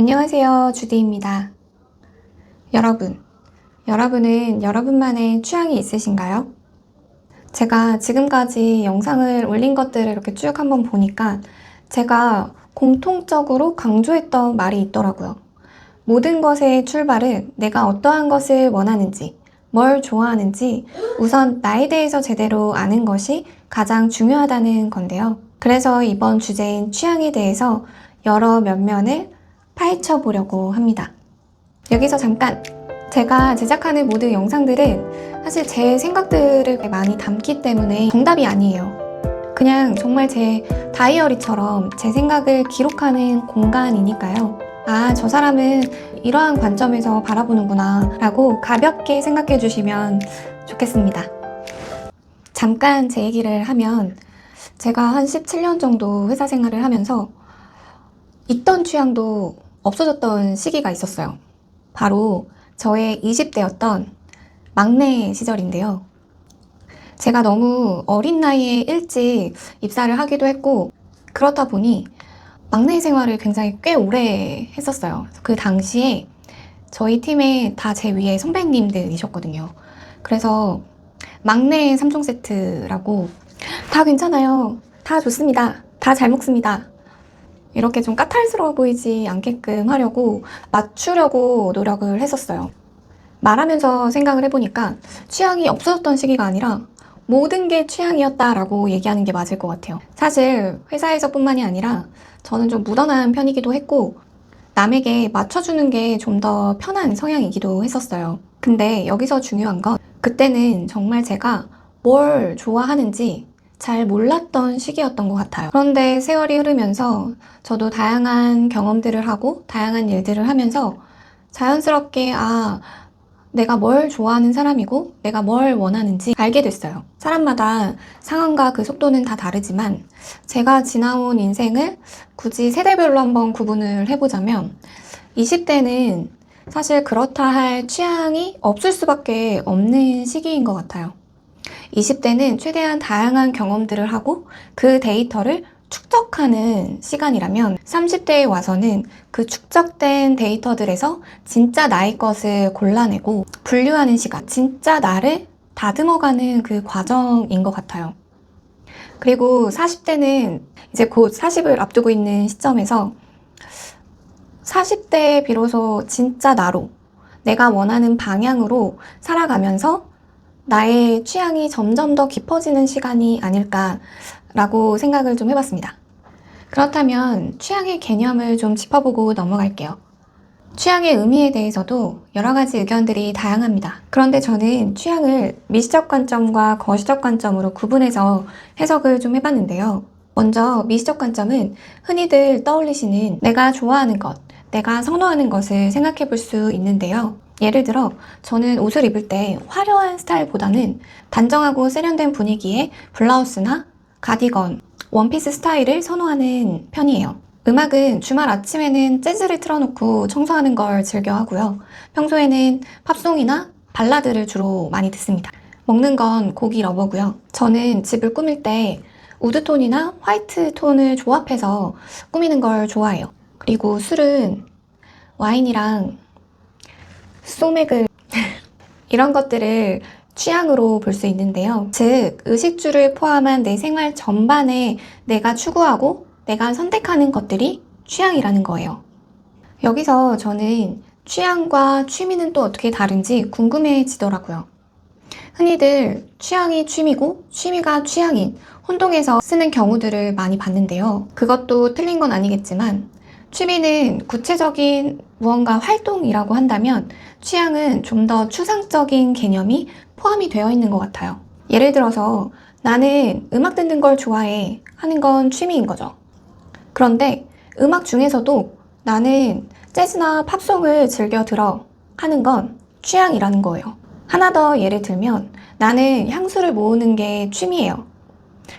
안녕하세요, 주디입니다. 여러분은 여러분만의 취향이 있으신가요? 제가 지금까지 영상을 올린 것들을 이렇게 쭉 한번 보니까 제가 공통적으로 강조했던 말이 있더라고요. 모든 것의 출발은 내가 어떠한 것을 원하는지, 뭘 좋아하는지 우선 나에 대해서 제대로 아는 것이 가장 중요하다는 건데요. 그래서 이번 주제인 취향에 대해서 여러 면면을 파헤쳐 보려고 합니다. 여기서 잠깐! 제가 제작하는 모든 영상들은 사실 제 생각들을 많이 담기 때문에 정답이 아니에요. 그냥 정말 제 다이어리처럼 제 생각을 기록하는 공간이니까요. 아, 저 사람은 이러한 관점에서 바라보는구나 라고 가볍게 생각해 주시면 좋겠습니다. 잠깐 제 얘기를 하면 제가 한 17년 정도 회사 생활을 하면서 있던 취향도 없어졌던 시기가 있었어요. 바로 저의 20대였던 막내 시절인데요. 제가 너무 어린 나이에 일찍 입사를 하기도 했고 그렇다 보니 막내 생활을 굉장히 꽤 오래 했었어요. 그 당시에 저희 팀에 다 제 위에 선배님들이셨거든요. 그래서 막내 3종 세트라고 다 괜찮아요. 다 좋습니다. 다 잘 먹습니다. 이렇게 좀 까탈스러워 보이지 않게끔 하려고 맞추려고 노력을 했었어요. 말하면서 생각을 해보니까 취향이 없어졌던 시기가 아니라 모든 게 취향이었다라고 얘기하는 게 맞을 것 같아요. 사실 회사에서뿐만이 아니라 저는 좀 무던한 편이기도 했고 남에게 맞춰주는 게 좀 더 편한 성향이기도 했었어요. 근데 여기서 중요한 건 그때는 정말 제가 뭘 좋아하는지 잘 몰랐던 시기였던 것 같아요. 그런데 세월이 흐르면서 저도 다양한 경험들을 하고 다양한 일들을 하면서 자연스럽게 내가 뭘 좋아하는 사람이고 내가 뭘 원하는지 알게 됐어요. 사람마다 상황과 그 속도는 다 다르지만 제가 지나온 인생을 굳이 세대별로 한번 구분을 해보자면 20대는 사실 그렇다 할 취향이 없을 수밖에 없는 시기인 것 같아요. 20대는 최대한 다양한 경험들을 하고 그 데이터를 축적하는 시간이라면 30대에 와서는 그 축적된 데이터들에서 진짜 나의 것을 골라내고 분류하는 시간, 진짜 나를 다듬어가는 그 과정인 것 같아요. 그리고 40대는 이제 곧 40을 앞두고 있는 시점에서 40대에 비로소 진짜 나로 내가 원하는 방향으로 살아가면서 나의 취향이 점점 더 깊어지는 시간이 아닐까라고 생각을 좀 해봤습니다. 그렇다면 취향의 개념을 좀 짚어보고 넘어갈게요. 취향의 의미에 대해서도 여러 가지 의견들이 다양합니다. 그런데 저는 취향을 미시적 관점과 거시적 관점으로 구분해서 해석을 좀 해봤는데요. 먼저 미시적 관점은 흔히들 떠올리시는 내가 좋아하는 것, 내가 선호하는 것을 생각해 볼 수 있는데요. 예를 들어 저는 옷을 입을 때 화려한 스타일보다는 단정하고 세련된 분위기의 블라우스나 가디건, 원피스 스타일을 선호하는 편이에요. 음악은 주말 아침에는 재즈를 틀어놓고 청소하는 걸 즐겨 하고요. 평소에는 팝송이나 발라드를 주로 많이 듣습니다. 먹는 건 고기 러버고요. 저는 집을 꾸밀 때 우드톤이나 화이트 톤을 조합해서 꾸미는 걸 좋아해요. 그리고 술은 와인이랑 소맥을 이런 것들을 취향으로 볼 수 있는데요. 즉, 의식주를 포함한 내 생활 전반에 내가 추구하고 내가 선택하는 것들이 취향이라는 거예요. 여기서 저는 취향과 취미는 또 어떻게 다른지 궁금해지더라고요. 흔히들 취향이 취미고 취미가 취향인 혼동해서 쓰는 경우들을 많이 봤는데요. 그것도 틀린 건 아니겠지만 취미는 구체적인 무언가 활동이라고 한다면 취향은 좀 더 추상적인 개념이 포함이 되어 있는 것 같아요. 예를 들어서 나는 음악 듣는 걸 좋아해 하는 건 취미인 거죠. 그런데 음악 중에서도 나는 재즈나 팝송을 즐겨 들어 하는 건 취향이라는 거예요. 하나 더 예를 들면 나는 향수를 모으는 게 취미예요.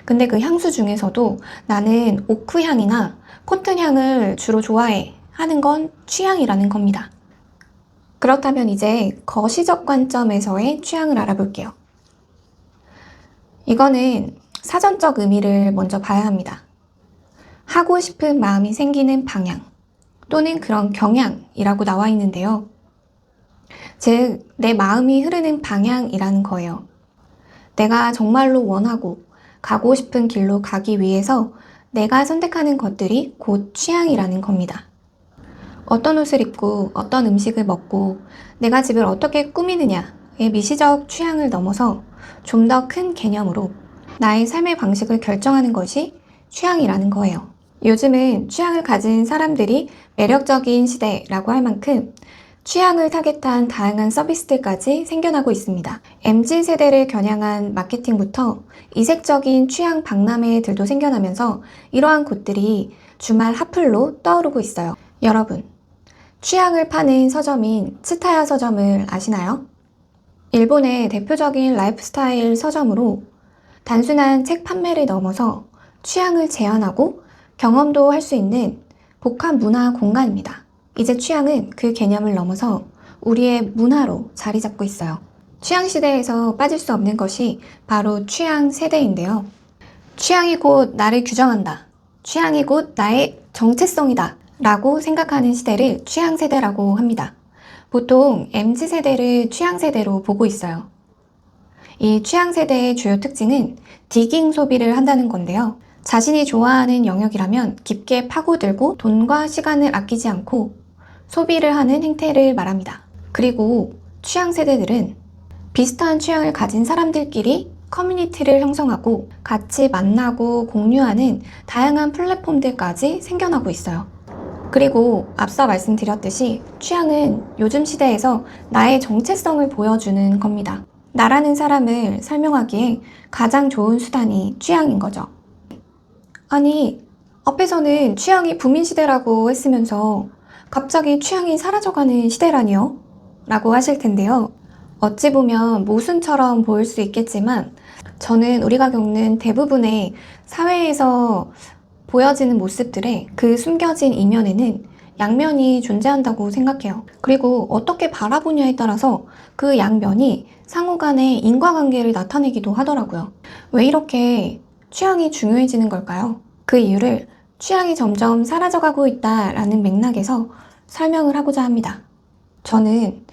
근데 그 향수 중에서도 나는 오크향이나 코튼향을 주로 좋아해 하는 건 취향이라는 겁니다. 그렇다면 이제 거시적 관점에서의 취향을 알아볼게요. 이거는 사전적 의미를 먼저 봐야 합니다. 하고 싶은 마음이 생기는 방향 또는 그런 경향이라고 나와 있는데요. 즉, 내 마음이 흐르는 방향이라는 거예요. 내가 정말로 원하고 가고 싶은 길로 가기 위해서 내가 선택하는 것들이 곧 취향이라는 겁니다. 어떤 옷을 입고 어떤 음식을 먹고 내가 집을 어떻게 꾸미느냐의 미시적 취향을 넘어서 좀 더 큰 개념으로 나의 삶의 방식을 결정하는 것이 취향이라는 거예요. 요즘은 취향을 가진 사람들이 매력적인 시대라고 할 만큼 취향을 타겟한 다양한 서비스들까지 생겨나고 있습니다. MZ세대를 겨냥한 마케팅부터 이색적인 취향 박람회들도 생겨나면서 이러한 곳들이 주말 핫플로 떠오르고 있어요. 여러분, 취향을 파는 서점인 츠타야 서점을 아시나요? 일본의 대표적인 라이프스타일 서점으로 단순한 책 판매를 넘어서 취향을 제한하고 경험도 할 수 있는 복합 문화 공간입니다. 이제 취향은 그 개념을 넘어서 우리의 문화로 자리 잡고 있어요. 취향 시대에서 빠질 수 없는 것이 바로 취향 세대인데요. 취향이 곧 나를 규정한다. 취향이 곧 나의 정체성이다. 라고 생각하는 시대를 취향 세대라고 합니다. 보통 MZ세대를 취향 세대로 보고 있어요. 이 취향 세대의 주요 특징은 디깅 소비를 한다는 건데요. 자신이 좋아하는 영역이라면 깊게 파고들고 돈과 시간을 아끼지 않고 소비를 하는 행태를 말합니다. 그리고 취향 세대들은 비슷한 취향을 가진 사람들끼리 커뮤니티를 형성하고 같이 만나고 공유하는 다양한 플랫폼들까지 생겨나고 있어요. 그리고 앞서 말씀드렸듯이 취향은 요즘 시대에서 나의 정체성을 보여주는 겁니다. 나라는 사람을 설명하기에 가장 좋은 수단이 취향인 거죠. 아니, 앞에서는 취향이 부민 시대라고 했으면서 갑자기 취향이 사라져가는 시대라니요? 라고 하실 텐데요. 어찌 보면 모순처럼 보일 수 있겠지만 저는 우리가 겪는 대부분의 사회에서 보여지는 모습들의 그 숨겨진 이면에는 양면이 존재한다고 생각해요. 그리고 어떻게 바라보냐에 따라서 그 양면이 상호 간의 인과관계를 나타내기도 하더라고요. 왜 이렇게 취향이 중요해지는 걸까요? 그 이유를 취향이 점점 사라져가고 있다라는 맥락에서 설명을 하고자 합니다. 저는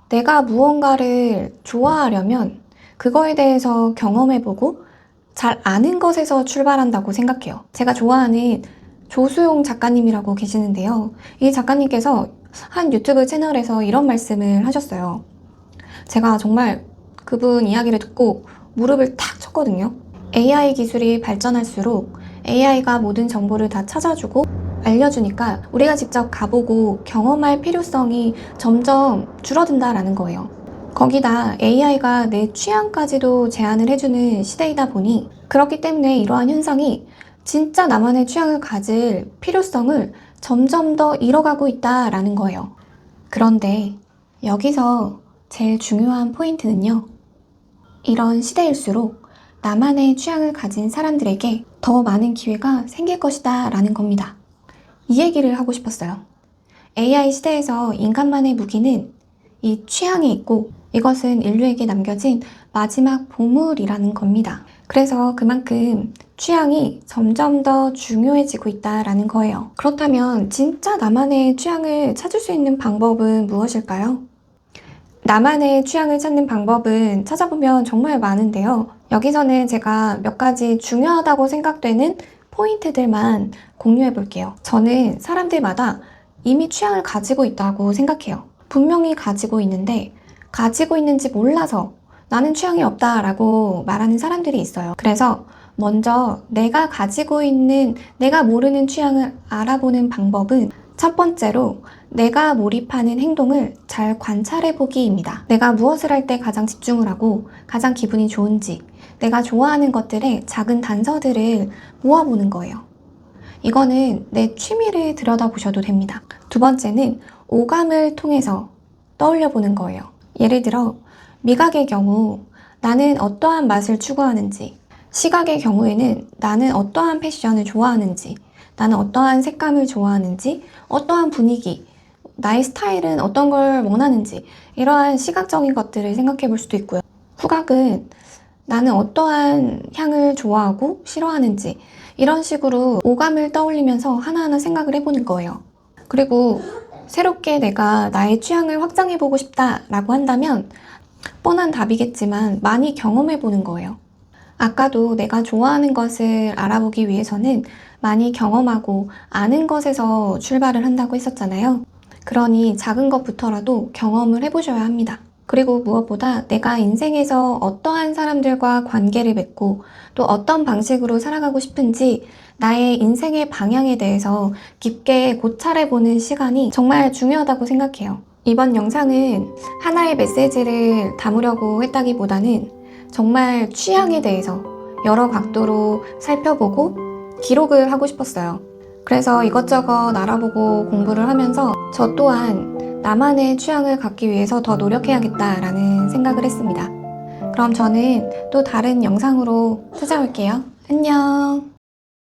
내가 무언가를 좋아하려면 그거에 대해서 경험해보고 잘 아는 것에서 출발한다고 생각해요. 제가 좋아하는 조수용 작가님이라고 계시는데요. 이 작가님께서 한 유튜브 채널에서 이런 말씀을 하셨어요. 제가 정말 그분 이야기를 듣고 무릎을 탁 쳤거든요. AI 기술이 발전할수록 AI가 모든 정보를 다 찾아주고 알려주니까 우리가 직접 가보고 경험할 필요성이 점점 줄어든다라는 거예요. 거기다 AI가 내 취향까지도 제안을 해주는 시대이다 보니 그렇기 때문에 이러한 현상이 진짜 나만의 취향을 가질 필요성을 점점 더 잃어가고 있다라는 거예요. 그런데 여기서 제일 중요한 포인트는요. 이런 시대일수록 나만의 취향을 가진 사람들에게 더 많은 기회가 생길 것이다 라는 겁니다. 이 얘기를 하고 싶었어요. AI 시대에서 인간만의 무기는 이 취향이 있고 이것은 인류에게 남겨진 마지막 보물이라는 겁니다. 그래서 그만큼 취향이 점점 더 중요해지고 있다라는 거예요. 그렇다면 진짜 나만의 취향을 찾을 수 있는 방법은 무엇일까요? 나만의 취향을 찾는 방법은 찾아보면 정말 많은데요. 여기서는 제가 몇 가지 중요하다고 생각되는 포인트들만 공유해 볼게요. 저는 사람들마다 이미 취향을 가지고 있다고 생각해요. 분명히 가지고 있는데 가지고 있는지 몰라서 나는 취향이 없다라고 말하는 사람들이 있어요. 그래서 먼저 내가 가지고 있는 내가 모르는 취향을 알아보는 방법은 첫 번째로 내가 몰입하는 행동을 잘 관찰해 보기입니다. 내가 무엇을 할 때 가장 집중을 하고 가장 기분이 좋은지 내가 좋아하는 것들의 작은 단서들을 모아보는 거예요. 이거는 내 취미를 들여다보셔도 됩니다. 두 번째는 오감을 통해서 떠올려 보는 거예요. 예를 들어 미각의 경우 나는 어떠한 맛을 추구하는지, 시각의 경우에는 나는 어떠한 패션을 좋아하는지, 나는 어떠한 색감을 좋아하는지, 어떠한 분위기, 나의 스타일은 어떤 걸 원하는지 이러한 시각적인 것들을 생각해 볼 수도 있고요. 후각은 나는 어떠한 향을 좋아하고 싫어하는지 이런 식으로 오감을 떠올리면서 하나하나 생각을 해보는 거예요. 그리고 새롭게 내가 나의 취향을 확장해보고 싶다라고 한다면 뻔한 답이겠지만 많이 경험해보는 거예요. 아까도 내가 좋아하는 것을 알아보기 위해서는 많이 경험하고 아는 것에서 출발을 한다고 했었잖아요. 그러니 작은 것부터라도 경험을 해보셔야 합니다. 그리고 무엇보다 내가 인생에서 어떠한 사람들과 관계를 맺고 또 어떤 방식으로 살아가고 싶은지 나의 인생의 방향에 대해서 깊게 고찰해보는 시간이 정말 중요하다고 생각해요. 이번 영상은 하나의 메시지를 담으려고 했다기보다는 정말 취향에 대해서 여러 각도로 살펴보고 기록을 하고 싶었어요. 그래서 이것저것 알아보고 공부를 하면서 저 또한 나만의 취향을 갖기 위해서 더 노력해야겠다라는 생각을 했습니다. 그럼 저는 또 다른 영상으로 찾아올게요. 안녕!